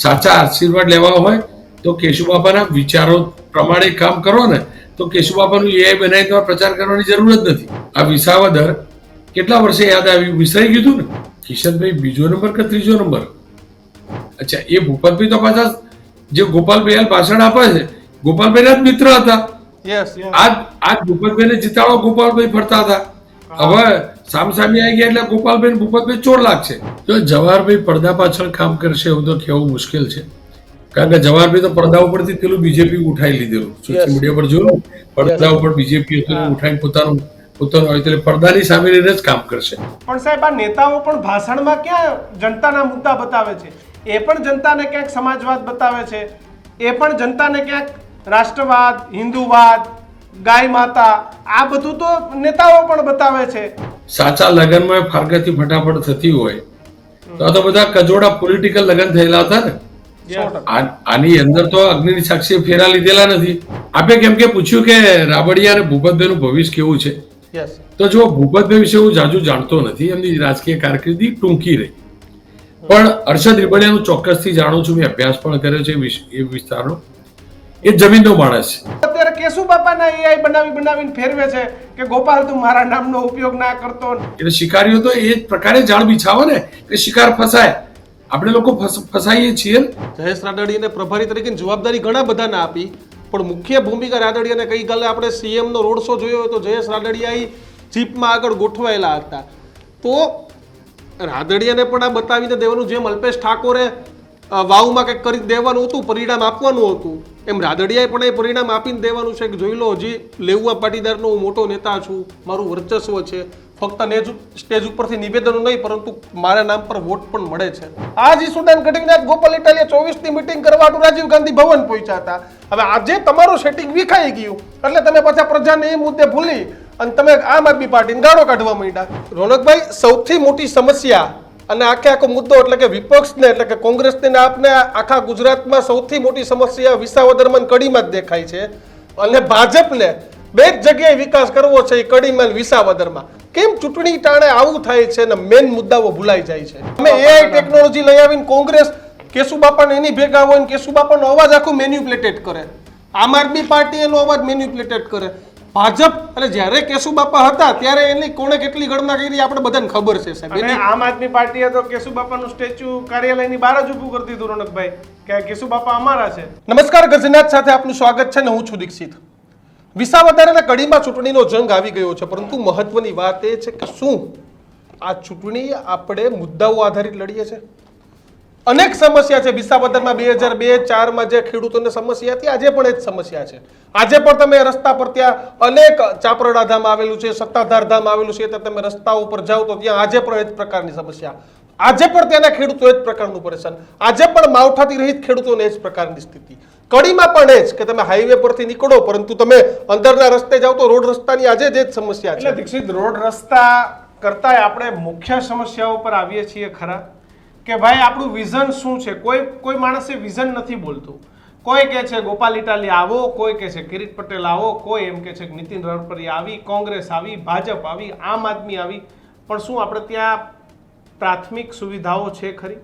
સાચા આશીર્વાદ લેવા હોય તો કેશુબાપાના વિચારો પ્રમાણે કામ કરો ને તો કેશુબાપાનું એ બનાવી તમારે પ્રચાર કરવાની જરૂર જ નથી. આ વિસાવદર કેટલા વર્ષે યાદ આવ્યું? વિસરાઈ ગયું ને. કિશનભાઈ બીજો નંબર કે ત્રીજો નંબર? અચ્છા, એ ભૂપતભાઈ તો પાછા જે ગોપાલભાઈ ભાષણ આપે છે ગોપાલભાઈ જ મિત્ર હતા. આજ ભૂપતભાઈને જીતાડો ગોપાલભાઈ ફરતા હતા. હવે સામસામી આવી ગયા એટલે ગોપાલભાઈ ભૂપતભાઈ ચોર લાગશે. જો જવાહરભાઈ પડદા પાછળ કામ કરશે એવું તો કહેવું મુશ્કેલ છે, કારણ કે જવાહરભાઈ તો પડદા ઉપરથી પેલું બીજેપી ઉઠાઈ લીધેલું. સોશિયલ મીડિયા પર જોયું, પડદા ઉપર બીજેપી ઉઠાઈને પોતાનું હોય એટલે પડદાની સામે રહીને જ કામ કરશે. પણ સાહેબ, આ નેતાઓ પણ ભાષણમાં ક્યાં જનતાના મુદ્દા બતાવે છે? એ પણ જનતાને ક્યાંક સમાજવાદ બતાવે છે, એ પણ જનતાને ક્યાંક રાષ્ટ્રવાદ, હિન્દુવાદ, ગાય માતા, આ બધું તો નેતાઓ પણ બતાવે છે. સાચા લગ્નમાં ફારગાથી ફટાફટ થતી હોય તો આ તો બધા કજોડા પોલિટિકલ લગ્ન થયેલા હતા ને. આની અંદર તો અગ્નિની સાક્ષી ફેરા લીધેલા નથી. આપે કેમ કે પૂછ્યું કે રાબડિયા અને ભૂપતભાઈનું ભવિષ્ય કેવું છે, તો જો ભૂપતભાઈ વિશે હું જાજુ જાણતો નથી, એમની રાજકીય કારકિર્દી ટૂંકી રહી, પણ હર્ષદ રીબડિયાનું ચોક્કસથી જાણું છું. મેં અભ્યાસ પણ કર્યો છે એ વિસ્તારનો. એ જમીનનો માણસ છે. અત્યારે કેશુબાપાના એઆઈ બનાવીને ફેરવે છે કે ગોપાલ તું મારા નામનો ઉપયોગ ના કરતો. એટલે શિકારીઓ તો એ જ પ્રકારે જાળ બિછાવે ને કે શિકાર ફસાય. આપણે લોકો ફસાઈએ છીએ. જયેશ રાદડિયાને પ્રભારી તરીકે જવાબદારી ઘણા બધાને આપી, પણ મુખ્ય ભૂમિકા રાદડિયાને ગઈકાલે આપણે સીએમ નો રોડ શો જોયો હોય તો જયેશ રાદડિયા જીપમાં આગળ ગોઠવાયેલા હતા. તો રાદડિયાને પણ આ બતાવીને દેવાનું, જેમ અલ્પેશ ઠાકોરે વાવમાં કંઈક કરી દેવાનું હતું, પરિણામ આપવાનું હતું, એમ રાદડિયાએ પણ એ પરિણામ આપીને દેવાનું છે કે જોઈ લો, હજી લેઉવા પાટીદારનો હું મોટો નેતા છું, મારું વર્ચસ્વ છે, ફક્ત સ્ટેજ ઉપરથી નિવેદનો નહીં પરંતુ મારા નામ પર વોટ પણ મળે છે. આજ ઈસુદાન ગઢવીનાથ ગોપાલ ઇટાલિયા 24 ની મીટિંગ કરવા રાજીવ ગાંધી ભવન પહોંચ્યા હતા. હવે આજે તમારું સેટિંગ વિખાઈ ગયું એટલે તમે પાછા પ્રજાને એ મુદ્દે ભૂલી અને તમે આમ આદમી પાર્ટીને ગાળો કાઢવા માંડ્યા. રોનકભાઈ, સૌથી મોટી સમસ્યા અને આખો મુદ્દો એટલે કે વિપક્ષને એટલે કે કોંગ્રેસને આપને આખા ગુજરાતમાં સૌથી મોટી સમસ્યા વિસાવદરમાં કડીમાં જ દેખાય છે, અને ભાજપને બે જ જગ્યાએ વિકાસ કરવો છે, કડીમાં વિસાવદરમાં. કેમ ચૂંટણી ટાણે આવું થાય છે અને મેન મુદ્દાઓ ભૂલાઈ જાય છે? અમે એઆઈ ટેકનોલોજી લઈ આવીને કોંગ્રેસ કેશુબાપાને એની ભેગા હોય ને કેશુબાપાનો અવાજ આખું મેન્યુપ્લેટેડ કરે, આમ આદમી પાર્ટી એનો અવાજ મેન્યુપ્લેટેડ કરે, ભાજપ અને જ્યારે કેશુબાપા હતા ત્યારે એની કોણે કેટલી ગણના કરી આપણે બધાને ખબર છે સાહેબ. અને આમ આદમી પાર્ટીએ તો કેશુબાપાનું સ્ટેચ્યુ કાર્યાલયની બહાર જ ઊભું કરી દીધું રોનકભાઈ કે કેશુબાપા અમારા છે. નમસ્કાર, ગજનાથ સાથે આપનું સ્વાગત છે ને હું છું દીક્ષિત. વિસાવદર અને કડીમાં ચૂંટણીનો જંગ આવી ગયો છે, પરંતુ મહત્વની વાત એ છે કે શું આ ચૂંટણી આપણે મુદ્દાઓ આધારિત લડીએ છીએ? અનેક સમસ્યા છે વિસાવદરમાં. 2002-04માં જે ખેડૂતોને સમસ્યા હતી, આજે પણ એ જ સમસ્યા છે. આજે પણ તમે રસ્તા પર ત્યાં અનેક ચાપરડા ધામ આવેલું છે, સત્તાધાર ધામ આવેલું છે, તમે રસ્તા ઉપર જાઓ તો ત્યાં આજે પણ એ જ પ્રકારની સમસ્યા. આજે પણ ત્યાંના ખેડૂતો એ જ પ્રકારનું પરેશાન. આજે પણ માવઠાથી રહિત ખેડૂતોને એ જ પ્રકારની સ્થિતિ. કડીમાં પણ એ જ કે તમે હાઈવે પરથી નીકળો પરંતુ તમે અંદરના રસ્તે જાઓ તો રોડ રસ્તાની આજે જ સમસ્યા છે. એટલે દીક્ષિત, રોડ રસ્તા કરતા આપણે મુખ્ય સમસ્યાઓ પર આવીએ છીએ ખરા કે ભાઈ આપણું વિઝન શું છે? કોઈ માણસે વિઝન નથી બોલતું. કોઈ કહે છે ગોપાલ ઇટાલિયા આવો, કોઈ કહે છે કિરીટ પટેલ આવો, કોઈ એમ કહે છે કે નીતિન રણપરિયા આવી, કોંગ્રેસ આવી, ભાજપ આવી, આમ આદમી આવી. પણ શું આપણે ત્યાં પ્રાથમિક સુવિધાઓ છે ખરી?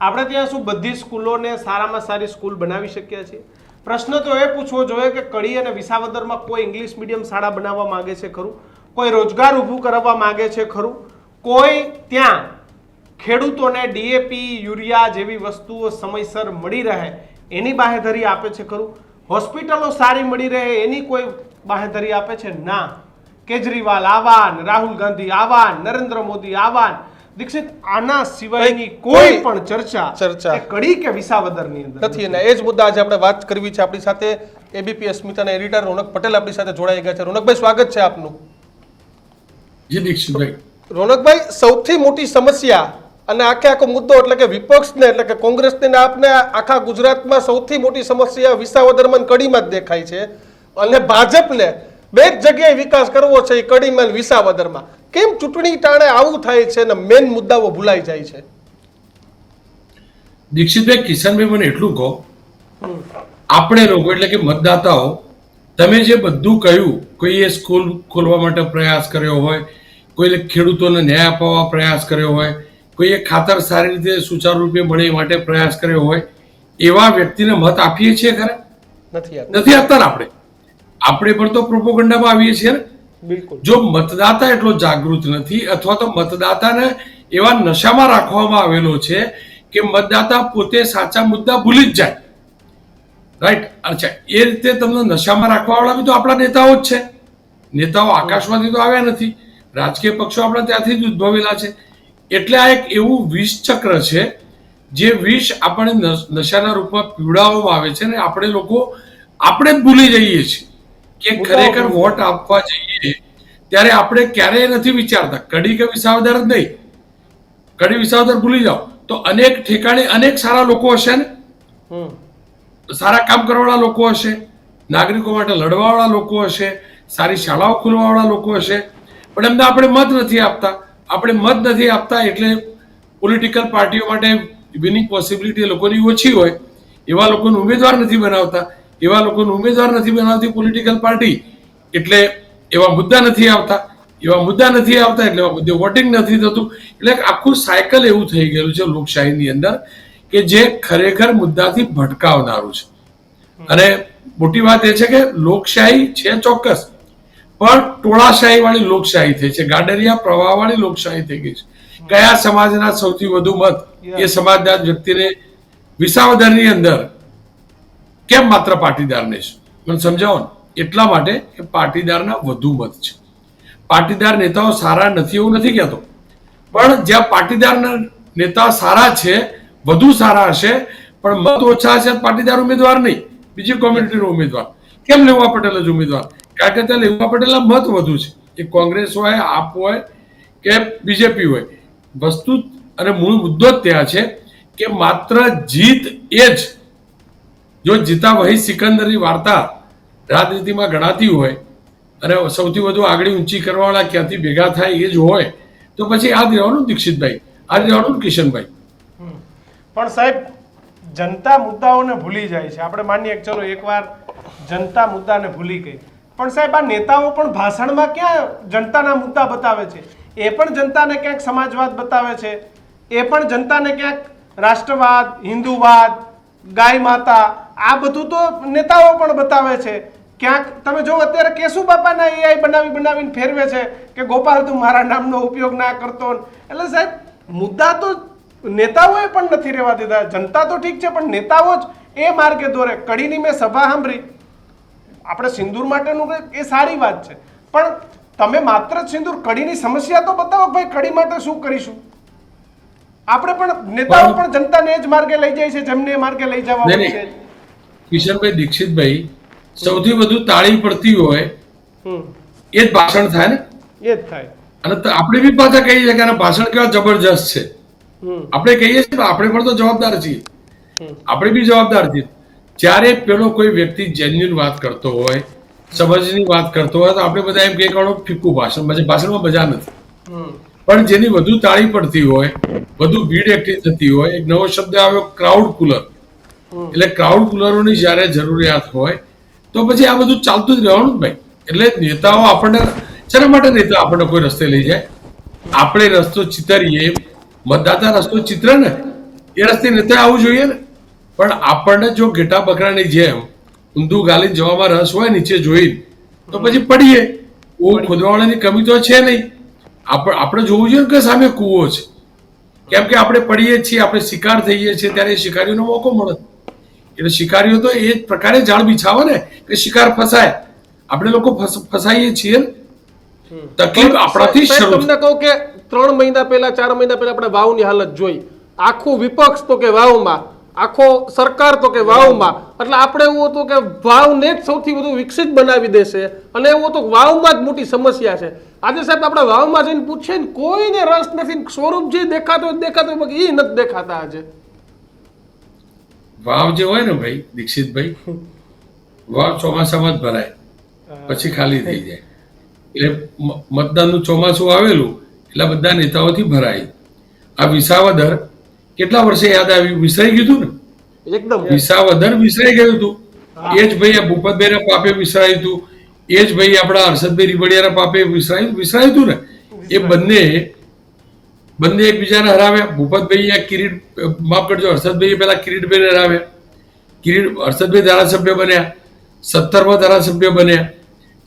આપણે ત્યાં શું બધી સ્કૂલોને સારામાં સારી સ્કૂલ બનાવી શક્યા છીએ? પ્રશ્ન તો એ પૂછવો જોઈએ કે કડી અને વિસાવદરમાં કોઈ ઇંગ્લિશ મીડિયમ શાળા બનાવવા માંગે છે ખરું? કોઈ રોજગાર ઊભું કરવા માંગે છે ખરું? કોઈ ત્યાં ખેડૂતોને ડીએપી, યુરિયા જેવી વસ્તુઓ સમયસર મળી રહે એની બાહેધરી આપે છે ખરું? હોસ્પિટલો સારી મળી રહે એની કોઈ બાહેધરી આપે છે? ના. કેજરીવાલ આવાન, રાહુલ ગાંધી આવાન, નરેન્દ્ર મોદી આવાન. દીક્ષિત, આના સિવાયની કોઈ પણ ચર્ચા કડી કે વિસાવદરની અંદર નથી. અને એ જ મુદ્દા આજે આપણે વાત કરવી છે. આપણી સાથે એબીપી અસ્મિતાના એડિટર રોનક પટેલ આપણી સાથે જોડાઈ ગયા છે. રોનકભાઈ, સ્વાગત છે આપનું. જી દીક્ષિતભાઈ. રોનકભાઈ, સૌથી મોટી સમસ્યા અને આખો મુદ્દો એટલે કે વિપક્ષને એટલે કે કોંગ્રેસને આપને આખા ગુજરાતમાં સૌથી મોટી સમસ્યા વિસાવદરમાં કડીમાં જ દેખાય છે, અને ભાજપને બે જ જગ્યાએ વિકાસ કરવો છે, કડીમાં વિસાવદરમાં. કેમ ચૂંટણી ટાણે આવું થાય છે અને મેન મુદ્દાઓ ભૂલાઈ જાય છે? દીક્ષિતભાઈ, કિશનભાઈ, મને એટલું કહો, આપણે લોકો એટલે કે મતદાતાઓ, તમે જે બધું કહ્યું, કોઈએ સ્કૂલ ખોલવા માટે પ્રયાસ કર્યો હોય, કોઈએ ખેડૂતોને ન્યાય અપાવવા પ્રયાસ કર્યો હોય, કોઈએ ખાતર સારી રીતે સુચારુ રૂપે મળે એ માટે પ્રયાસ કર્યો હોય, એવા વ્યક્તિને મત આપીએ છીએ ખરા? નથી આપતા. નથી આપતા ને. આપણે પણ તો પ્રોપોગન્ડામાં આવીએ છીએ ને. બિલકુલ. જો મતદાતા એટલો જાગૃત નથી અથવા તો મતદાતાને એવા નશામાં રાખવામાં આવેલો છે કે મતદાતા પોતે સાચા મુદ્દા ભૂલી જ જાય. રાઈટ. અચ્છા, એ રીતે તમને નશામાં રાખવા વાળા બી તો આપણા નેતાઓ જ છે. નેતાઓ આકાશમાંથી તો આવ્યા નથી. રાજકીય પક્ષો આપણા ત્યાંથી જ ઉદ્ભવેલા છે. એટલે આ એક એવું વિષ ચક્ર છે જે વિષ આપણે નશાના રૂપમાં પીવડાવવામાં આવે છે ને આપણે જ ભૂલી જઈએ છીએ કે ખરેખર વોટ આપવા જઈએ ત્યારે આપણે ક્યારેય નથી વિચારતા. કડી કે વિસાવદર જ નહીં, કડી વિસાવદર ભૂલી જાઓ તો અનેક ઠેકાણે અનેક સારા લોકો હશે ને, સારા કામ કરવાવાળા લોકો હશે, નાગરિકો માટે લડવાવાળા લોકો હશે, સારી શાળાઓ ખોલવાવાળા લોકો હશે, પણ એમને આપણે મત નથી આપતા. આપણે મત નથી આપતા એટલે પોલિટિકલ પાર્ટીઓ માટે વિનિંગ પોસિબિલિટી લોકોની ઓછી હોય એવા લોકોને ઉમેદવાર નથી બનાવતા. એવા લોકોને ઉમેદવાર નથી બનાવતી પોલિટિકલ પાર્ટી એટલે એવા મુદ્દા નથી આવતા. એવા મુદ્દા નથી આવતા એટલે મુદ્દે વોટિંગ નથી થતું. એટલે આખું સાયકલ એવું થઈ ગયેલું છે લોકશાહીની અંદર કે જે ખરેખર મુદ્દાથી ભટકાવનારું છે. અને મોટી વાત એ છે કે લોકશાહી છે ચોક્કસ, પણ ટોળાશાહી વાળી લોકશાહી થઈ છે. ગાડરિયા પ્રવાહ વાળી લોકશાહી થઈ ગઈ છે. કયા સમાજના સૌથી વધુ મત એ સમાજના વ્યક્તિને વિસાવદરની અંદર કેમ માત્ર પાટીદારને છે? મને સમજાવો ને. એટલા માટે કે પાટીદારના વધુ મત છે. પાટીદાર નેતાઓ સારા નથી એવું નથી કહેતો, પણ જ્યાં પાટીદારના નેતા સારા છે, વધુ સારા હશે, પણ મત ઓછા છે પાટીદાર ઉમેદવાર નહીં, બીજી કોમ્યુનિટીનો ઉમેદવાર. કેમ લેવા પટેલ જ ઉમેદવાર? કારણ કે ત્યાં લેવા પટેલના મત વધુ છે. એ કોંગ્રેસ હોય, આપ હોય કે બીજેપી હોય, વસ્તુ અને મૂળ મુદ્દો જ ત્યાં છે કે માત્ર જીત એ જ, જો જીતા વહી સિકંદરની વાર્તા રાજનીતિમાં ગણાતી હોય અને સૌથી વધુ આગળ ઊંચી કરવાવાળા ક્યાંથી ભેગા થાય એ જ હોય તો પછી આ જ રહેવાનું દીક્ષિતભાઈ, આ જ રહેવાનું કિશનભાઈ. પણ સાહેબ, જનતા મુદ્દાઓને ભૂલી જાય છે. આપણે માનીએ કે ચલો એકવાર જનતા મુદ્દાને ભૂલી ગઈ, પણ સાહેબ આ નેતાઓ પણ ભાષણમાં ક્યાં જનતાના મુદ્દા બતાવે છે? એ પણ જનતાને ક્યાંક સમાજવાદ બતાવે છે, એ પણ જનતાને ક્યાંક રાષ્ટ્રવાદ, હિન્દુવાદ, ગાય માતા, આ બધું તો નેતાઓ પણ બતાવે છે. ક્યાંક તમે જો અત્યારે કેશુબાપાના એઆઈ બનાવીને ફેરવે છે કે ગોપાલ તું મારા નામનો ઉપયોગ ના કરતો. એટલે સાહેબ મુદ્દા તો નેતાઓએ પણ નથી રહેવા દીધા. જનતા તો ઠીક છે, પણ નેતાઓ જ એ માર્ગે દોરે. કડીની મેં સભા સાંભળી, આપણે સિંદૂર માટેનું એ સારી વાત છે, પણ તમે માત્ર સિંદૂર, કડીની સમસ્યા તો બતાવો ભાઈ, કડી માટે શું કરીશું? આપણે પણ નેતાઓ પણ જનતાને એ જ માર્ગે લઈ જાય છે જેમને એ માર્ગે લઈ જવા છે. કિશનભાઈ, દીક્ષિતભાઈ, સૌથી વધુ તાળી પડતી હોય એ જ ભાષણ થાય ને, એ જ થાય. અને આપણે બી પાછા કહીએ છીએ કે આના ભાષણ કેવા જબરજસ્ત છે. આપણે કહીએ છીએ આપણે પણ તો જવાબદાર છીએ, આપણે બી જવાબદાર છીએ. જ્યારે પેલો કોઈ વ્યક્તિ જેન્યુઅન વાત કરતો હોય, સમજની વાત કરતો હોય તો આપણે બધા એમ કહીએ કે ફીકું ભાષણ, ભાષણમાં મજા નથી. પણ જેની વધુ તાળી પડતી હોય, વધુ ભીડ એકઠી થતી હોય, એક નવો શબ્દ આવ્યો ક્રાઉડ પુલર, એટલે ક્રાઉડ પુલરોની જ્યારે જરૂરિયાત હોય તો પછી આ બધું ચાલતું જ રહેવાનું ભાઈ. એટલે નેતાઓ આપણને શેના માટે નેતા આપણને કોઈ રસ્તે લઈ જાય? આપણે રસ્તો ચિતરીએ, મતદાતા રસ્તો ચિત્ર ને, એ રસ્તે નેતા આવવું જોઈએ ને. પણ આપણને જો ઘેટા બકરાની જેમ ઊંધું ગાલીને જવામાં રસ હોય નીચે જોઈને તો પછી પડીએ. ખોદવાવાળાની કમી તો છે નહીં. આપણે જોવું જોઈએ કે સામે કૂવો છે, કેમ કે આપણે પડીએ છીએ, આપણે શિકાર થઈએ છીએ ત્યારે શિકારીઓનો મોકો મળે. એટલે શિકારીઓ તો એ જ પ્રકારે જાળ બિછાવે ને કે શિકાર ફસાય. આપણે લોકો ફસાઈએ છીએ. તકલીફ આપણાથી શરૂ. તમને કહું કે 3 મહિના પહેલા 4 મહિના પહેલા આપણે વાવની હાલત જોઈ. આખું વિપક્ષ તો કે વાવમાં, આખો સરકાર તો કે વાવમાં. એટલે આપણે એવું હતું કે વાવને જ સૌથી વધુ વિકસિત બનાવી દેશે, અને એવું હતું વાવમાં જ મોટી સમસ્યા છે. આજે સાહેબ આપણે વાવમાં જઈને પૂછીએ ને, કોઈને રસ નથી. સ્વરૂપજી દેખાતો એ નથી દેખાતા. આજે વાવ જે હોય ને ભાઈ દીક્ષિતભાઈ, વાવ ચોમાસામાં જ ભરાય, પછી ખાલી થઈ જાય. એટલે મતદાનનું ચોમાસું આવેલું એટલે બધા નેતાઓથી ભરાય. આ વિસાવદર કેટલા વર્ષે યાદ આવ્યું? વિસરાઈ ગયું હતું ને એકદમ. વિસાવદર વિસરાઈ ગયું હતું. એ જ ભાઈ આ ભૂપતભાઈના પાપે વિસરાયું હતું. એ જ ભાઈ આપણા હર્ષદભાઈ રીબડિયાના પાપે વિસરાયું હતું ને. એ બંને એકબીજાને હરાવ્યા. ભૂપતભાઈ આ કિરીટ, માફ કરજો, હર્ષદભાઈ પેલા કિરીટભાઈને હરાવ્યા. હર્ષદભાઈ ધારાસભ્ય બન્યા, 17માં ધારાસભ્ય બન્યા.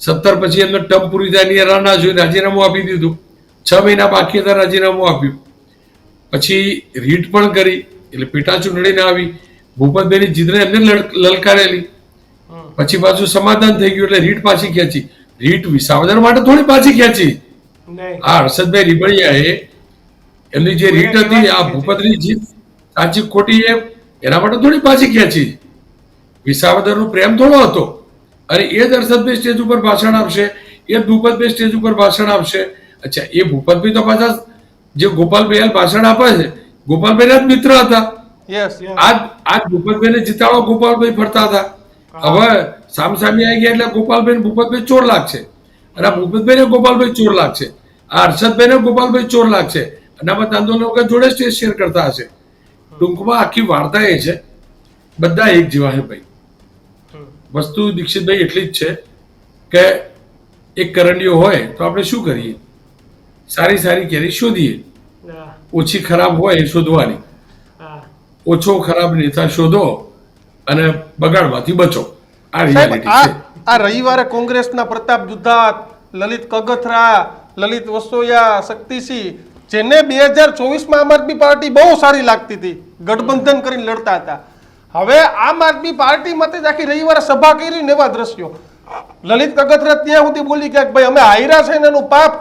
17 પછી એમને ટર્મ પૂરી થાય રાહ ના જોઈ રાજીનામું આપી દીધું. 6 મહિના બાકી હતા, રાજીનામું આપ્યું. પછી રીટ પણ કરી, એટલે પેટા ચૂંટણી ના આવી. ભૂપતભાઈની જીતને એમને લલકારેલી. પછી પાછું સમાધાન થઈ ગયું એટલે રીટ પાછી ખેંચી. રીટ વિસાવદર માટે થોડી પાછી ખેંચી. નહીં આ હર્ષદભાઈ રીબડિયાએ એમની જે રીટ હતી, આ ભૂપતની જીત સાચી ખોટી એના માટે થોડી પાછી ખેંચી. વિસાવદરનો પ્રેમ થોડો હતો. અને એ જ હર્ષદભાઈ સ્ટેજ ઉપર ભાષણ આપશે, એ જ ભૂપતભાઈ સ્ટેજ ઉપર ભાષણ આપશે. અચ્છા, એ ભૂપતભાઈ તો પાછા જે ગોપાલભાઈ ભાષણ આપે છે, ગોપાલભાઈના જ મિત્ર હતા. યસ આજ ભૂપતભાઈને જીતાડવા ગોપાલભાઈ ફરતા હતા. હવે સામસામે આવી ગયા એટલે ગોપાલભાઈ ભૂપતભાઈ ચોર લાગશે, અને આ ભૂપતભાઈને ગોપાલભાઈ ચોર લાગશે, આ હર્ષદભાઈને ગોપાલભાઈ ચોર લાગશે, અને આ બધા આંદોલન વખત જોડે સ્ટેજ શેર કરતા હશે. ટૂંકમાં આખી વાર્તા એ છે, બધા એક જેવા છે ભાઈ. વસ્તુ દીક્ષિતભાઈ એટલી જ છે કે એક કરંડીઓ હોય તો આપણે શું કરીએ? સારી સારી કેરી શોધીએ, હા, ઓછી ખરાબ હોય એ શોધવાની. હા. ઓછો ખરાબ નેતા શોધો અને બગાડવાથી બચો. આ સાહેબ, રિયાલિટી છે. આ રવિવારે કોંગ્રેસના પ્રતાપ દુધાત, લલિત કગથરા, લલિત વસોયા, શક્તિસિંહ, જેને 2024માં આમ આદમી પાર્ટી બહુ સારી લાગતી હતી, ગઠબંધન કરીને લડતા હતા, હવે આમ આદમી પાર્ટીમાંથી જ આખી રવિવારે સભા કરી ને એવા દ્રશ્યો. લલિત કગથરા ત્યાં સુધી બોલી કે ભાઈ અમે હાર્યા છે ને એનું પાપ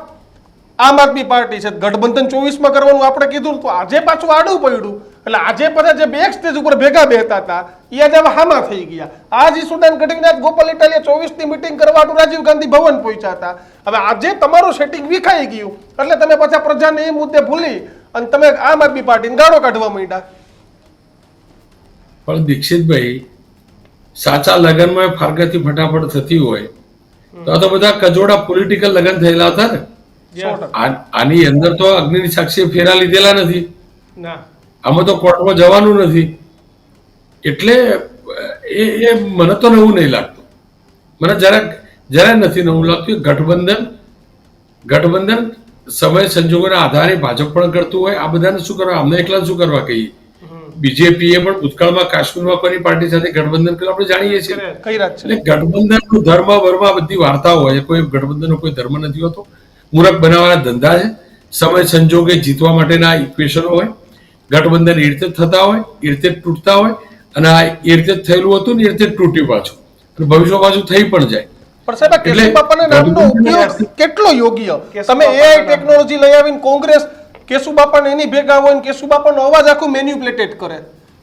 આમ આદમી પાર્ટી છે, ગઠબંધન 24માં કરવાનું આપણે કીધું તો આજે પાછું આડું પડ્યું. એટલે આજે બધા જે બે સ્ટેજ ઉપર ભેગા બેહતા હતા એ આજે હવે હામા થઈ ગયા. આજ ઈસુદાન ગઢવીનાથ ગોપાલ ઇટાલિયા 24ની મીટિંગ કરવાનું રાજીવ ગાંધી ભવન પહોંચ્યા હતા. હવે આજે તમારું સેટિંગ વિખાઈ ગયું એટલે તમે પાછા પ્રજાને એ મુદ્દે ભૂલી અને તમે આમ આદમી પાર્ટીને ગાળો કાઢવા માંડ્યા. પણ દીક્ષિતભાઈ, સાચા લગ્નમાં ફારગતી ફટાફટ થતી હોય તો આ તો બધા કજોડા પોલિટિકલ લગ્ન થયેલા હતા ને. આની અંદર તો અગ્નિની સાક્ષી ફેરા લીધેલા નથી, ના, આમાં તો કોર્ટમાં જવાનું નથી. એટલે એ મને તો નવું નહીં લાગતું, મને જરાય નથી નવું લાગતું. ગઠબંધન સમય સંજોગોના આધારે ભાજપ પણ કરતું હોય. આ બધાને શું કરવા, અમને એકલા શું કરવા કહીએ? બીજેપીએ પણ ભૂતકાળમાં કાશ્મીરમાં કોની પાર્ટી સાથે ગઠબંધન કર્યું આપણે જાણીએ છીએ. કઈ રાત છે? એટલે ગઠબંધનનું ધર્મ વર્મ બધી વાર્તાઓ હોય. કોઈ ગઠબંધનનો કોઈ ધર્મ નથી હોતો. મૂરખ બનાવવાના ધંધા છે. સમય સંજોગે જીતવા માટેના ઇક્વેશનો હોય. ગઠબંધન એ રીતે થતા હોય, એ રીતે તૂટતા હોય, અને આ એ રીતે થયેલું હતું ને એ રીતે તૂટ્યું પાછું, અને ભવિષ્ય પાછું થઈ પણ જાય. પણ સાહેબ, કેશુ બાપાના નામનો ઉપયોગ કેટલો યોગ્ય? તમે એઆઈ ટેકનોલોજી લઈ આવીને કોંગ્રેસ કેશુ બાપાને એની ભેગા હોય ને કેશુ બાપાનો અવાજ આખું મેન્યુપ્લેટેડ કરે.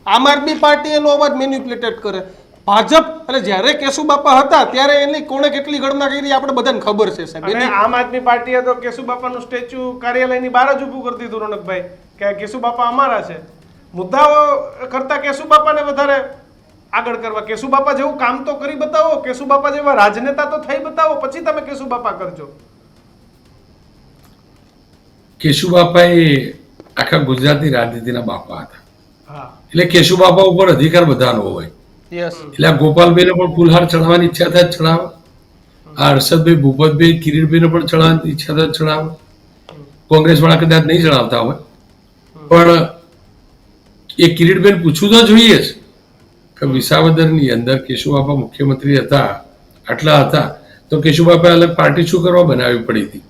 આમ આદમી પાર્ટી એનો અવાજ મેન્યુપ્લેટેડ કરે. ભાજપ અને જ્યારે કેશુ બાપા હતા ત્યારે એની કોણે કેટલી ગણના કરી આપણે બધાને ખબર છે સાહેબ. અને આમ આદમી પાર્ટીએ તો કેશુબાપાનું સ્ટેચ્યુ કાર્યાલયની બહાર જ ઊભું કરી દીધું રોનકભાઈ કે કેશુબાપા અમારા છે. મુદ્દાઓ કરતા કેશુબાપાને વધારે આગળ કરવા. કેશુબાપા જેવું કામ તો કરી બતાવો, કેશુબાપા જેવા રાજનેતા તો થઈ બતાવો, પછી તમે કેશુબાપા કરજો. કેશુબાપા એ આખા ગુજરાતની રાજનીતિના બાપા હતા. હા, એટલે કેશુબાપા ઉપર અધિકાર બધાનો હોય. યસ, એટલે આ ગોપાલભાઈને પણ ફૂલહાર ચડાવવાની ઈચ્છા થાય ચડાવે. આ હર્ષદભાઈ, ભૂપતભાઈ, કિરીટભાઈને પણ ચડાવવાની ઈચ્છા થાય ચડાવે. કોંગ્રેસ વાળા કદાચ નહીં ચડાવતા હોય, પણ એ કિરીટભાઈને પૂછવું તો જોઈએ જ કે વિસાવદરની અંદર કેશુબાપા મુખ્યમંત્રી હતા, આટલા હતા, તો કેશુબાપા અલગ પાર્ટી શું કરવા બનાવવી પડી હતી?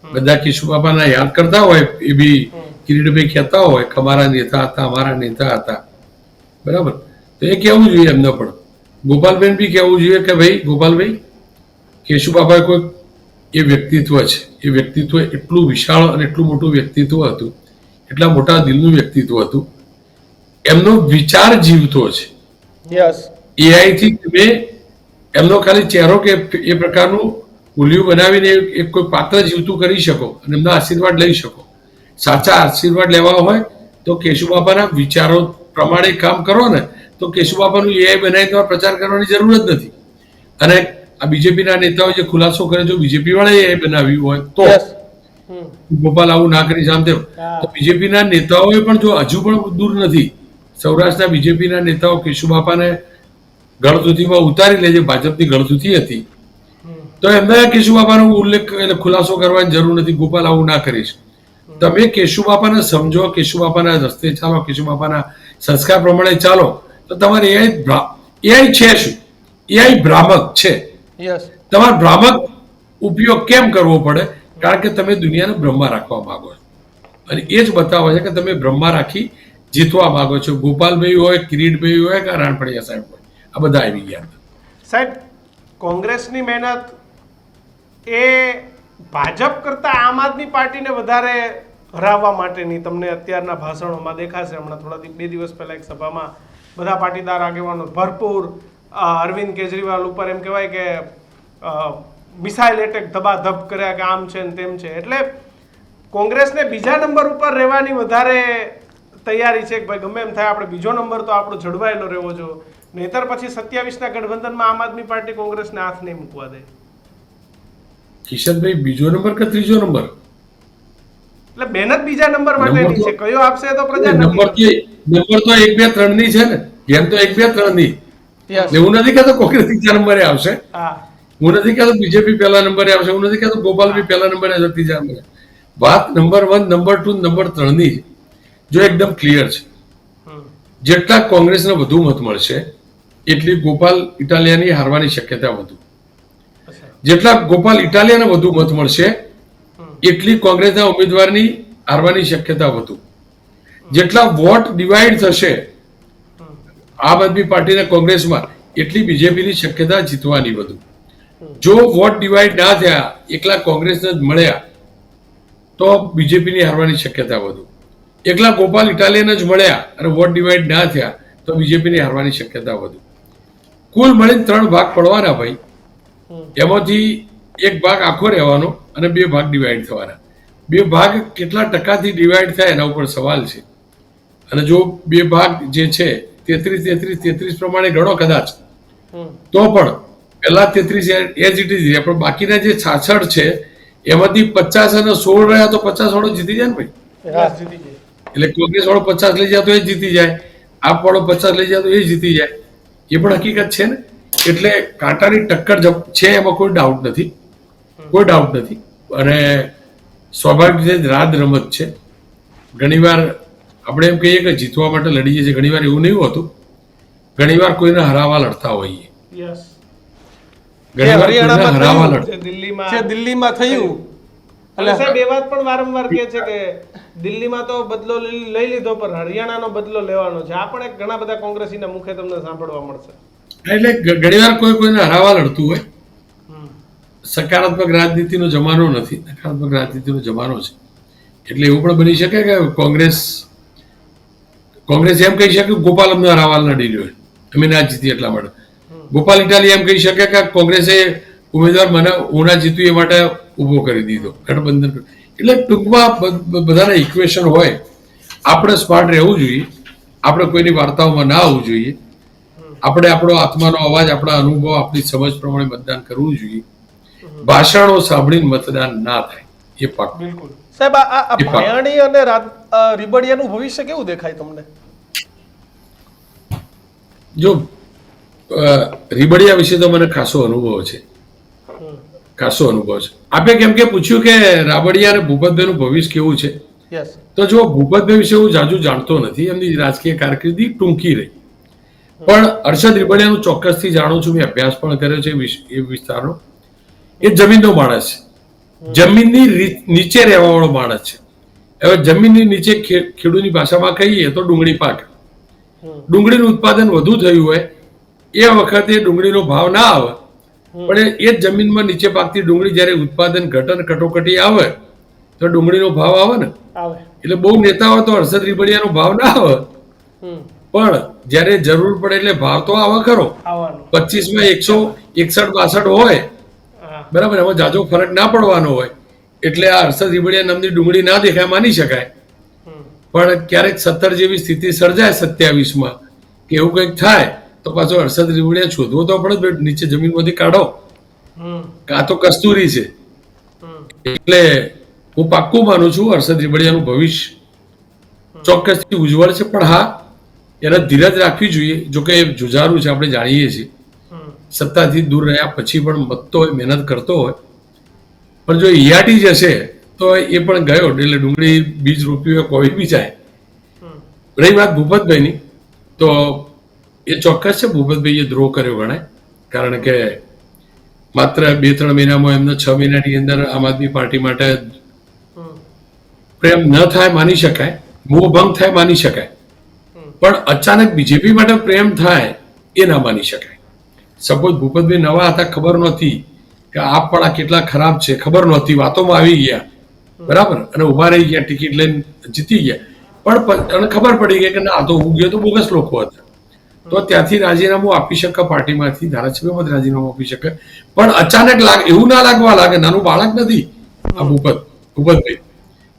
બધા કેશુબાપાના યાદ કરતા હોય, એ બી કિરીટભાઈ કહેતા હોય કે અમારા નેતા હતા, અમારા નેતા હતા, બરાબર? તો એ કહેવું જોઈએ એમને પણ. ગોપાલભાઈ બી કહેવું જોઈએ કે ભાઈ ગોપાલભાઈ, કેશુબાપા કોઈ એ વ્યક્તિત્વ છે, એ વ્યક્તિત્વ એટલું વિશાળ અને એટલું મોટું વ્યક્તિત્વ હતું, એટલા મોટા દિલનું વ્યક્તિત્વ હતું, એમનો વિચાર જીવતો છે. યસ, એઆઈ થી તમે એમનો ખાલી ચહેરો કે એ પ્રકારનું ઉલિયું બનાવીને એક કોઈ પાત્ર જીવતું કરી શકો અને એમના આશીર્વાદ લઈ શકો. સાચા આશીર્વાદ લેવા હોય તો કેશુબાપાના વિચારો પ્રમાણે કામ કરો ને, તો કેશુબાપાનું એઆઈ બનાવી તમારે પ્રચાર કરવાની જરૂર જ નથી. અને આ બીજેપીના નેતાઓ જે ખુલાસો કરે, જો બીજેપી વાળા એઆઈ બનાવ્યું હોય તો ગોપાલ આવું ના કરી જામ તેમ, તો બીજેપીના નેતાઓએ પણ જો હજુ પણ દૂર નથી, સૌરાષ્ટ્રના બીજેપીના નેતાઓ કેશુબાપાને ગળથૂથીમાં ઉતારી લે, જે ભાજપની ગળથૂથી હતી, તો એમને કેશુબાપાનો ઉલ્લેખ એટલે ખુલાસો કરવાની જરૂર નથી. ગોપાલ આવું ના કરીશ. તમે કેશુબાપાને સમજો, કેશુબાપાના રસ્તે ચાલો, કેશુબાપાના સંસ્કાર પ્રમાણે ચાલો, તો તમારે એઆઈ છે શું? એઆઈ ભ્રામક છે. યસ. તમારે ભ્રામક ઉપયોગ કેમ કરવો પડે? કારણ કે તમે દુનિયાને બ્રહ્મા રાખવા માંગો છો, અને એ જ બતાવે છે કે તમે બ્રહ્મા રાખી જીતવા માંગો છો. ગોપાલભાઈ હોય, કિરીટભાઈ હોય કે રાણપડિયા સાહેબ હોય, આ બધા આવી ગયા હતા. સાહેબ, કોંગ્રેસની મહેનત એ ભાજપ કરતા આમ આદમી પાર્ટીને વધારે હરાવવા માટેની તમને અત્યારના ભાષણોમાં દેખાશે. હમણાં થોડા 2 દિવસ પહેલા એક સભામાં બધા પાટીદાર આગેવાનો ભરપૂર અરવિંદ કેજરીવાલ ઉપર એમ કહેવાય કે મિસાઇલ એટેક ધબાધબ કર્યા કે આમ છે ને તેમ છે. એટલે કોંગ્રેસને બીજા નંબર ઉપર રહેવાની વધારે તૈયારી છે કે ભાઈ ગમે એમ થાય આપણે બીજો નંબર તો આપણો જળવાયેલો રહેવો જો, નહીતર પછી 27ના ગઠબંધનમાં આમ આદમી પાર્ટી કોંગ્રેસને હાથ નહીં મૂકવા દે. કિશનભાઈ, બીજો નંબર કે ત્રીજો નંબર? એટલે મહેનત બીજા નંબર માટેની છે. કયો આપશે તો પ્રજા નંબર તો 1, 2, 3 ની છે ને. ગેમ તો 1, 2, 3 ની. હું નથી કહેતો કોંગ્રેસ ત્રીજા નંબરે આવશે, હું નથી કહેતો બીજેપી પહેલા નંબરે આવશે, હું નથી કહેતો ગોપાલભાઈ પહેલા નંબરે આવશે, ત્રીજા નંબરે. વાત નંબર 1, નંબર 2, નંબર 3 ની જો એકદમ ક્લિયર છે. જેટલા કોંગ્રેસને વધુ મત મળશે એટલી ગોપાલ ઇટાલિયાની હારવાની શક્યતા વધુ. જેટલા ગોપાલ ઇટાલિયાને વધુ મત મળશે એટલી કોંગ્રેસના ઉમેદવારની હારવાની શક્યતા વધુ. જેટલા વોટ ડિવાઈડ થશે આમ આદમી પાર્ટીના કોંગ્રેસમાં એટલી બીજેપીની શક્યતા જીતવાની વધુ. જો વોટ ડિવાઈડ ના થયા, એકલા કોંગ્રેસને જ મળ્યા તો બીજેપીની હારવાની શક્યતા વધુ. એકલા ગોપાલ ઇટાલિયન જ મળ્યા અને વોટ ડિવાઈડ ના થયા તો બીજેપીની હારવાની શક્યતા વધુ. કુલ મળીને 3 ભાગ પડવાના ભાઈ. એમાંથી એક ભાગ આખો રહેવાનો અને 2 ભાગ ડિવાઈડ થવાના. 2 ભાગ કેટલા ટકાથી ડિવાઈડ થાય એના ઉપર સવાલ છે. અને જો 2 ભાગ જે છે 33 પ્રમાણે ગણો કદાચ, તો પણ પહેલા 33 એજ ઇટ ઇઝ રહે, પણ બાકીના જે 66 છે એમાંથી 50 અને 16 રહ્યા તો 50 વાળો જીતી જાય ને ભાઈ. એટલે કોંગ્રેસ વાળો 50 લઈ જાય તો એ જીતી જાય, આપ વાળો 50 લઈ જાય તો એ જીતી જાય. એ પણ હકીકત છે ને. એટલે કાંટાની ટક્કર છે, એમાં કોઈ ડાઉટ નથી, કોઈ ડાઉટ નથી. અને સ્વાભાવિક રીતે રાત રમત છે. ઘણીવાર આપણે એમ કહીએ કે જીતવા માટે લડીએ છીએ, ઘણીવાર એવું નહીં હોતું. ઘણીવાર કોઈને હરાવવા લડતા હોઈએ. દિલ્હીમાં થયું. એટલે સાહેબ એ વાત પણ વારંવાર કહે છે કે દિલ્હીમાં તો બદલો લઈ લીધો પણ હરિયાણાનો બદલો લેવાનો છે. આ પણ એક ઘણા બધા કોંગ્રેસીના મુખે તમને સાંભળવા મળશે. એટલે ઘણીવાર કોઈને હરાવવા લડતું હોય. સકારાત્મક રાજનીતિનો જમાનો નથી, નકારાત્મક રાજનીતિનો જમાનો છે. એટલે એવું પણ બની શકે કે કોંગ્રેસ એમ કહી શકે ગોપાલ અમને હરાવવા લડી રહ્યો, અમે ના જીતી એટલા માટે. ગોપાલ ઇટાલી એમ કહી શકે કે કોંગ્રેસે ઉમેદવાર મને હું ના જીતું એ માટે ઉભો કરી દીધો ગઠબંધન. એટલે ટૂંકમાં બધાના ઇક્વેશન હોય. આપણે સ્માર્ટ રહેવું જોઈએ, આપણે કોઈની વાર્તાઓમાં ના આવવું જોઈએ. આપણે આપણો આત્માનો અવાજ, આપણા અનુભવ, આપણી સમજ પ્રમાણે મતદાન કરવું જોઈએ. ભાષણો સાંભળીને મતદાન ના થાય એ પાક. બિલકુલ સાહેબ, આ ભાયાણી અને રીબડિયાનું ભવિષ્ય કેવું દેખાય તમને? જો રીબડિયા વિશે તો મને ખાસો અનુભવ છે, ખાસો અનુભવ છે. આપે કેમ કે પૂછ્યું કે રાબડિયા અને ભૂપતભાઈનું ભવિષ્ય કેવું છે, તો જો ભૂપતભાઈ વિશે હું જાજુ જાણતો નથી, એમની રાજકીય કારકિર્દી ટૂંકી રહી. પણ હર્ષદ રીબડિયાનું ચોક્કસથી જાણું છું, મેં અભ્યાસ પણ કર્યો છે એ વિસ્તારનો. એ જમીનનો માણસ છે, જમીનની નીચે રહેવા વાળો માણસ છે. હવે જમીનની નીચે ખેડૂતની ભાષામાં કહીએ તો ડુંગળી પાક. ડુંગળીનું ઉત્પાદન વધુ થયું હોય એ વખતે ડુંગળીનો ભાવ ના આવે, પણ એ જ જમીનમાં નીચે પાકતી ડુંગળી જ્યારે ઉત્પાદન ઘટન કટોકટી આવે તો ડુંગળીનો ભાવ આવે ને. એટલે બહુ નેતા હોય તો હર્ષદ રીબડિયાનો ભાવ ના આવે, પણ જ્યારે જરૂર પડે એટલે ભાવ તો આવે ખરો. 25માં 161-62 હોય બરાબર, એમાં જાજો ફરક ના પડવાનો હોય. એટલે આ હર્ષદ રીબડિયા નામની ડુંગળી ના દેખાય માની શકાય. પણ ક્યારેક 17 જેવી સ્થિતિ સર્જાય 27માં કે એવું કંઈક થાય તો પાછો હર્ષદ રીબડિયા શોધવો તો પડે, નીચે જમીનમાંથી કાઢો, કાં તો કસ્તુરી છે. એટલે હું પાક્કું માનું છું હર્ષદ રીબડિયાનું ભવિષ્ય ચોક્કસથી ઉજ્જવળ છે. પણ હા, એને ધીરજ રાખવી જોઈએ. જોકે એ જુજારું છે, આપણે જાણીએ છીએ. સત્તાથી દૂર રહ્યા પછી પણ મતતો હોય, મહેનત કરતો હોય. પણ જો ઈયાટી જશે તો એ પણ ગયો, એટલે ડુંગળી બીજ રોપ્યું હોય કોઈ બી જાય. રહી વાત ભૂપતભાઈની, તો એ ચોક્કસ છે ભૂપતભાઈએ દ્રોહ કર્યો ગણાય. કારણ કે માત્ર 2-3 મહિનામાં એમને 6 મહિનાની અંદર આમ આદમી પાર્ટી માટે પ્રેમ ન થાય માની શકાય, મોહ ભંગ થાય માની શકાય, પણ અચાનક બીજેપી માટે પ્રેમ થાય એ ના માની શકાય. સપોઝ ભૂપતભાઈ નવા હતા, ખબર નહોતી કે આપ પણ આ કેટલા ખરાબ છે, ખબર નહોતી, વાતોમાં આવી ગયા, બરાબર, અને ઉભા રહી ગયા, ટિકિટ લઈને જીતી ગયા, પણ અને ખબર પડી ગઈ કે ના, આ તો હું ગયો તો બોગસ લોકો હતા, તો ત્યાંથી રાજીનામું આપી શકે, પાર્ટીમાંથી ધારાસભ્યમાંથી રાજીનામું આપી શકે. પણ અચાનક એવું ના લાગવા લાગે, નાનું બાળક નથી આ ભૂપતભાઈ,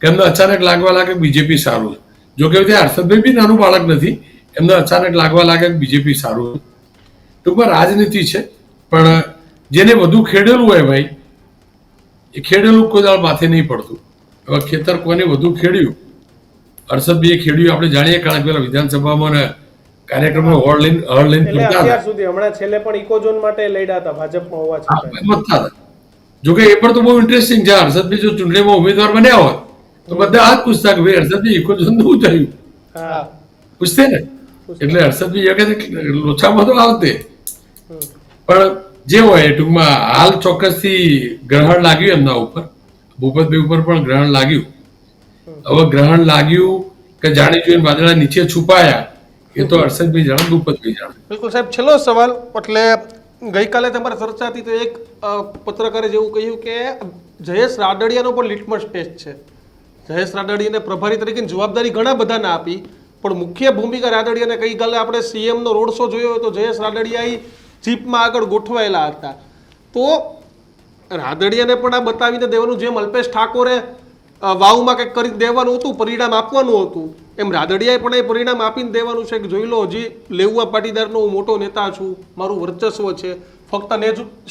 કે એમને અચાનક લાગવા લાગે બીજેપી સારું છે. જો કે ત્યાં હર્ષદભાઈ બી નાનું બાળક નથી, એમને અચાનક લાગવા લાગે કે બીજેપી સારું છે. ટૂંકમાં રાજનીતિ છે, પણ જેને વધુ ખેડેલું હોય ભાઈ, એ ખેડેલું કોઈ દાળ માથે નહીં પડતું. હવે ખેતર કોને વધુ ખેડ્યું, હર્ષદભાઈએ ખેડ્યું આપણે જાણીએ, કારણ કે પેલા વિધાનસભામાં ને કાર્યક્રમમાં હળ લઈને એટલે ફરતા અત્યાર સુધી હમણાં છેલ્લે પણ ઇકોઝોન માટે લડ્યા હતા ભાજપમાં હોવા છતાં. હતા. જો કે એ પણ તો બહુ ઇન્ટરેસ્ટિંગ છે. હર્ષદભાઈ જો ચૂંટણીમાં ઉમેદવાર બન્યા હોત તો બધા આ જ પૂછતા કે ભાઈ હર્ષદભાઈ ઇકોઝોન શું થયું, હા, પૂછતે ને. એટલે હર્ષદભાઈ એ વખતે લોચામાં તો આવતે, પણ જે હોય ટૂંકમાં હાલ ચોક્કસથી ગ્રહણ લાગ્યું એમના ઉપર, ભૂપતભાઈ ઉપર પણ ગ્રહણ લાગ્યું. હવે ગ્રહણ લાગ્યું કે જાણી જોઈને વાદળા નીચે છુપાયા, એ તો હર્ષદભાઈ જાણે, ભૂપતભાઈ જાણે. બિલકુલ સાહેબ, છેલ્લો સવાલ. એટલે ગઈકાલે તમારી ચર્ચા હતી તો એક પત્રકારે જેવું કહ્યું કે જયેશ રાદડિયાનો પણ લિટમસ ટેસ્ટ છે. જયેશ રાદડિયાને પ્રભારી તરીકે જવાબદારી ઘણા બધાને આપી, પણ મુખ્ય ભૂમિકા રાદડિયાને ગઈકાલે આપણે સીએમનો રોડ શો જોયો તો જયેશ રાદડિયા જીપમાં આગળ ગોઠવાયેલા હતા. તો રાદડિયાને પણ આ બતાવીને દેવાનું, જેમ અલ્પેશ ઠાકોરે વાવમાં કંઈક કરી દેવાનું હતું, પરિણામ આપવાનું હતું, એમ રાદડિયાએ પણ એ પરિણામ આપીને દેવાનું છે કે જોઈ લો, હજી લેઉવા પાટીદારનો હું મોટો નેતા છું, મારું વર્ચસ્વ છે, ફક્ત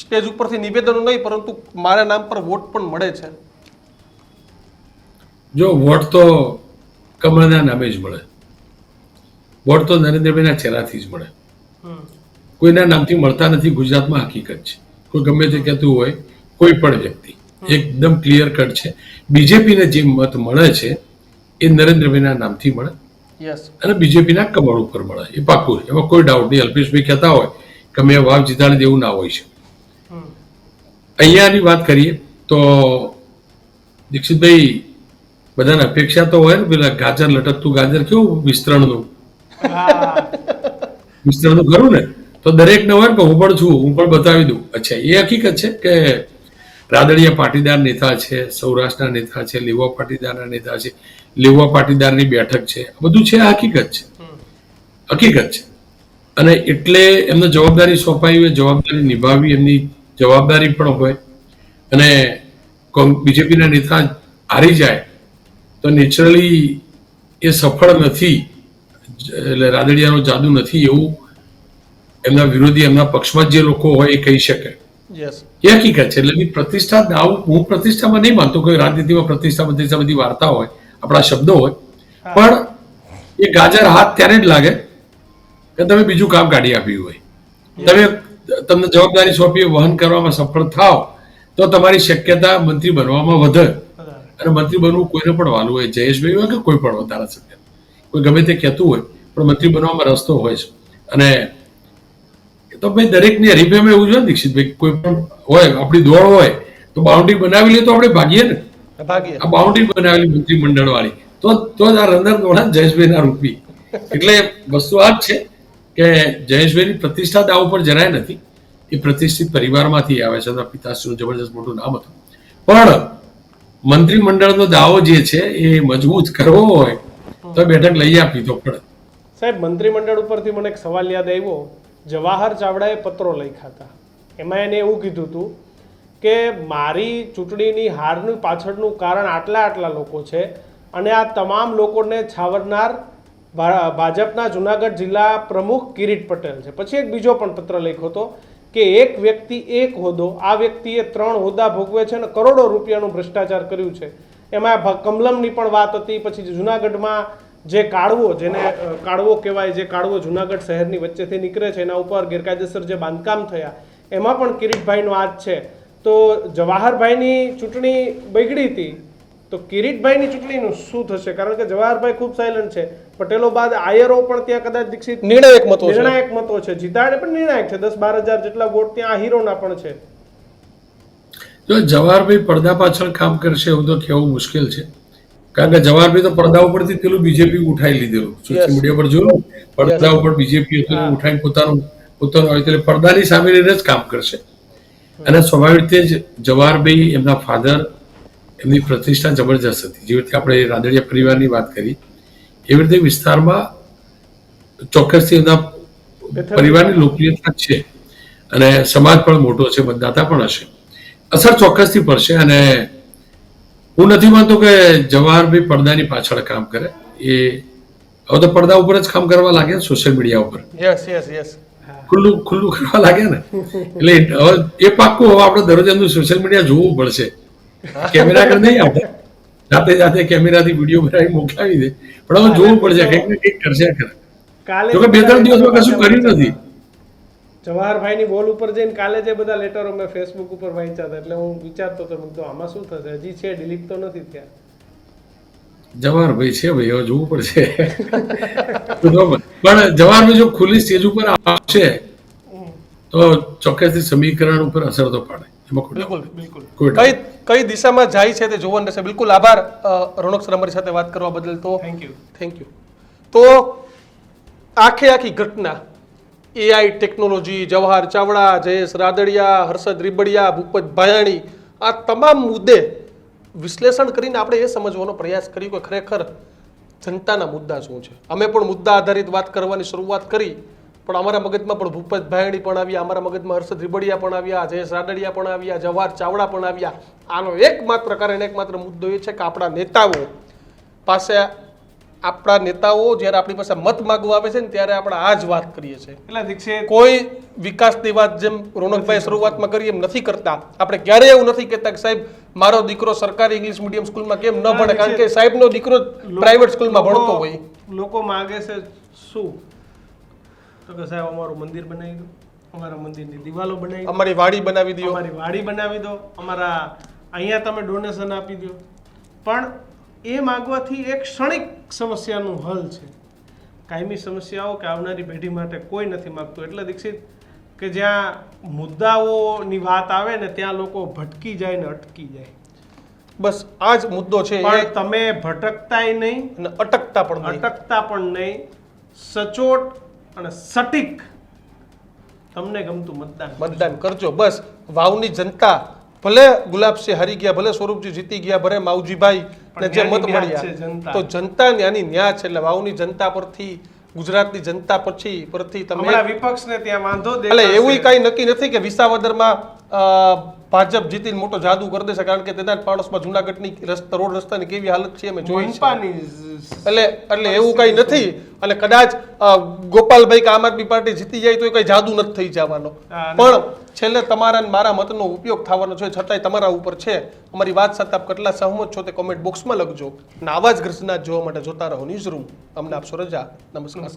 સ્ટેજ ઉપરથી નિવેદનો નહીં પરંતુ મારા નામ પર વોટ પણ મળે છે. જો વોટ તો કમળના નામે જ મળે, વોટ તો નરેન્દ્રભાઈના ચહેરાથી જ મળે, કોઈના નામથી મળતા નથી. ગુજરાતમાં હકીકત છે, કોઈ ગમે તે કહેતું હોય, કોઈ પણ વ્યક્તિ એકદમ ક્લિયર કટ છે. બીજેપીને જે મત મળે છે એ નરેન્દ્રભાઈના નામથી મળે અને બીજેપીના કમળ ઉપર મળે, એ પાક્કું છે, એમાં કોઈ ડાઉટ નહીં. અલ્પેશભાઈ કહેતા હોય કે મેં વાવ જીતાડી દેવું ના હોય છે. અહીંયાની વાત કરીએ તો દીક્ષિતભાઈ, બધાને અપેક્ષા તો હોય ને, પેલા ગાજર લટકતું ગાજર કેવું વિસ્તરણનું ખરું ને, તો દરેકને હોય કે હું પણ છું, હું પણ બતાવી દઉં. અચ્છા, એ હકીકત છે કે રાદડિયા પાટીદાર નેતા છે, સૌરાષ્ટ્રના નેતા છે, લેઉવા પાટીદારના નેતા છે, લેઉવા પાટીદારની બેઠક છે, બધું છે, હકીકત છે. અને એટલે એમને જવાબદારી સોંપાઈ હોય, જવાબદારી નિભાવવી એમની જવાબદારી પણ હોય. અને બીજેપીના નેતા હારી જાય તો નેચરલી એ સફળ નથી, એટલે રાદડિયાનો જાદુ નથી એવું એમના વિરોધી, એમના પક્ષમાં જે લોકો હોય એ કહી શકે. એ હકીકત છે. એટલે પ્રતિષ્ઠા દાવ, હું પ્રતિષ્ઠામાં નહીં માનતો, કોઈ રાજનીતિમાં પ્રતિષ્ઠા બધી વાર્તા હોય, આપણા શબ્દો હોય, પણ એ ગાજર હાથ ત્યારે જ લાગે કે તમે બીજું કામ કાઢી આપ્યું હોય, તમને જવાબદારી સોંપી વહન કરવામાં સફળ થાવ તો તમારી શક્યતા મંત્રી બનવામાં વધે. અને મંત્રી બનવું કોઈને પણ વાલું હોય, જયેશભાઈ હોય કે કોઈ પણ ધારાસભ્ય, કોઈ ગમે તે કહેતું હોય, પણ મંત્રી બનવામાં રસ્તો હોય છે. અને તો ભાઈ દરેકની હરીફાઈમાં એવું છે ને દીક્ષિતભાઈ, કોઈ પણ હોય, આપણી દોડ હોય તો બાઉન્ડ્રી બનાવી લે તો આપણે ભાગીએ ને. આ બાઉન્ડ્રી બનાવેલી મંત્રીમંડળ વાળી તો જ આ રનર દોડા જયેશભાઈના રૂપી. એટલે વસ્તુ આ જ છે કે જયેશભાઈની પ્રતિષ્ઠા દાવ પર જરાય નથી. એ પ્રતિષ્ઠિત પરિવારમાંથી આવે છે, પિતાશ્રીનું જબરજસ્ત મોટું નામ હતું, પણ મંત્રીમંડળનો દાવો જે છે એ મજબૂત કરવો હોય તો બેઠક લઈ આપી તો પડે. સાહેબ, મંત્રીમંડળ ઉપરથી મને એક સવાલ યાદ આવ્યો. જવાહર ચાવડાએ પત્રો લખ્યા હતા, એમાં એને એવું કીધું હતું કે મારી ચૂંટણીની હારની પાછળનું કારણ આટલા લોકો છે અને આ તમામ લોકોને છાવરનાર ભાજપના જુનાગઢ જિલ્લા પ્રમુખ કિરીટ પટેલ છે. પછી એક બીજો પણ પત્ર લખ્યો હતો કે એક વ્યક્તિ એક હોદ્દો, આ વ્યક્તિએ 3 હોદ્દા ભોગવે છે અને કરોડો રૂપિયાનું ભ્રષ્ટાચાર કર્યું છે. એમાં કમલમની પણ વાત હતી. પછી જુનાગઢમાં જે કાળવો, જેને કાળવો કહેવાય, જે કાળવો જુનાગઢ શહેરની વચ્ચેથી નીકળે છે, એના ઉપર ગેરકાયદેસર જે બાંધકામ થયા, એમાં પણ કિરીટભાઈનો હાથ છે. તો જવાહરભાઈની ચૂંટણી બગડી હતી તો કિરીટભાઈની ચૂંટણીનું શું થશે? કારણ કે જવાહરભાઈ ખૂબ સાયલન્ટ છે, પટેલો બાદ આયરો પણ ત્યાં કદાચ દીક્ષિત નિર્ણાયક મતો છે. નિર્ણાયક મતો છે, જીતાડે પણ નિર્ણાયક છે, 10-12 હજાર જેટલા વોટ ત્યાં હીરોના પણ છે. જો જવાહરભાઈ પડદા પાછળ કામ કરશે એવું તો કહેવું મુશ્કેલ છે, કારણ કે જવાહરભાઈ તો પડદા ઉપરથી પેલું બીજેપી ઉઠાઈ લીધેલું, સોશિયલ મીડિયા પર જોયું પડદા ઉપર બીજેપી હતું ઉઠાઈને પોતાનું હોય એટલે પડદાની સામે રહીને જ કામ કરશે. અને સ્વાભાવિક રીતે જ જવાહરભાઈ એમના ફાધર એમની પ્રતિષ્ઠા જબરજસ્ત હતી. જેવી રીતે આપણે રાદડિયા પરિવારની વાત કરી એવી રીતે વિસ્તારમાં ચોક્કસથી એમના પરિવારની લોકપ્રિયતા છે અને સમાજ પણ મોટો છે, મતદાતા પણ હશે, અસર ચોક્કસથી પડશે. અને હું નથી માનતો કે જવાહરભાઈ પડદાની પાછળ કામ કરે, એ હવે તો પડદા ઉપર જ કામ કરવા લાગે ને, સોશિયલ મીડિયા ઉપર યસ ખુલ્લું કરવા લાગે ને, એટલે હવે એ પાક્કું હવે આપણે દરરોજ એમનું સોશિયલ મીડિયા જોવું પડશે. કેમેરા આગળ નહીં આવતા, જાતે કેમેરાથી વિડીયો બનાવી મોકલાવી દે, પણ હવે જોવું પડશે, કંઈક ને કંઈક કરશે ખરા. કાલે જોકે 2-3 દિવસમાં કશું કર્યું નથી. જવાહરભાઈની વોલ ઉપર જઈને કાલે જે બધા લેટરો મેં ફેસબુક ઉપર વાંચ્યા હતા, એટલે હું વિચારતો હતો તો આમાં શું થશે, હજી છે ડિલીટ તો નથી થયા. જવાહરભાઈ છે ભાઈ, હવે જોવું પડશે. પણ જવાહરભાઈ જો ખુલ્લી સ્ટેજ ઉપર આવશે તો ચોક્કસથી સમીકરણ ઉપર અસર તો પડે, એમાં કોઈ doubt કઈ દિશામાં જાય છે તે જોવાનું રહેશે. બિલકુલ આભાર રોનક સર અમારી સાથે વાત કરવા બદલ. તો થેન્ક યુ. તો આખી ઘટના એઆઈ ટેકનોલોજી, જવાહર ચાવડા, જયેશ રાદડિયા, હર્ષદ રીબડિયા, ભૂપત ભાયાણી, આ તમામ મુદ્દે વિશ્લેષણ કરીને આપણે એ સમજવાનો પ્રયાસ કર્યો કે ખરેખર જનતાના મુદ્દા શું છે. અમે પણ મુદ્દા આધારિત વાત કરવાની શરૂઆત કરી, પણ અમારા મગજમાં પણ ભૂપત ભાયાણી પણ આવ્યા, અમારા મગજમાં હર્ષદ રીબડિયા પણ આવ્યા, જયેશ રાદડિયા પણ આવ્યા, જવાહર ચાવડા પણ આવ્યા. આનો એકમાત્ર કારણ, એકમાત્ર મુદ્દો એ છે કે આપણા નેતાઓ જ્યારે આપણી પાસે મત માંગવા આવે છે ને ત્યારે આપણે આ જ વાત કરીએ છીએ. એટલે દીક્ષિત કોઈ વિકાસની વાત જેમ રોનકભાઈ શરૂઆતમાં કરી એમ નથી કરતા. આપણે ક્યારેય એવું નથી કહેતા કે સાહેબ મારો દીકરો સરકારી ઇંગ્લિશ મીડિયમ સ્કૂલમાં કેમ ન ભણે, કારણ કે સાહેબનો દીકરો પ્રાઇવેટ સ્કૂલમાં ભણતો હોય. લોકો માંગે છે શું? તો કે સાહેબ અમારું મંદિર બનાવી દો, અમારા મંદિરની દિવાલો બનાવી દો, અમારી વાડી બનાવી દો, અમારી વાડી બનાવી દો, અમારા અહીંયા તમે ડોનેશન આપી દો. પણ એ માંગવાથી એક ક્ષણિક સમસ્યાનું હલ છે, કાયમી સમસ્યાઓ કે આવનારી પેઢી માટે કોઈ નથી માંગતું. એટલે દીક્ષિત કે જ્યાં મુદ્દાઓની વાત આવે ને ત્યાં લોકો ભટકી જાય ને અટકી જાય. બસ આ જ મુદ્દો છે. પણ તમે ભટકતાય નહીં અને અટકતા પણ નહીં. સચોટ અને સટીક તમને ગમતું મતદાન કરજો. બસ વાવની જનતા ભલે ગુલાબસિંહ હારી ગયા, ભલે સ્વરૂપજી જીતી ગયા, ભલે માવજીભાઈ ને જે મત મળ્યા, તો જનતા ત્યાંની ન્યા છે. એટલે વાવની જનતા પરથી, ગુજરાતની જનતા પરથી તમે વિપક્ષને ત્યાં વાંધો એટલે એવું કઈ નક્કી નથી કે વિસાવદરમાં ભાજપ જીતીને મોટો જાદુ કરી દેશે, કારણ કે તેના પાડોશમાં જુનાગઢની રોડ રસ્તાની કેવી હાલત છે અમે જોઈ છે. એટલે એવું કઈ નથી. અને કદાચ ગોપાલભાઈ કે આમ આદમી પાર્ટી જીતી જાય તો એ કઈ જાદુ નથી થઈ જવાનો, પણ છેલ્લે તમારા મારા મતનો ઉપયોગ થવાનો છે. છતાંય તમારા ઉપર છે. અમારી વાત સાથે આપ કેટલા સહમત છો તે કોમેન્ટ બોક્સમાં લખજો. અને આવા જ ઘટના જોવા માટે જોતા રહો ન્યૂઝ રૂમ. અમને આપશો રજા. નમસ્કાર.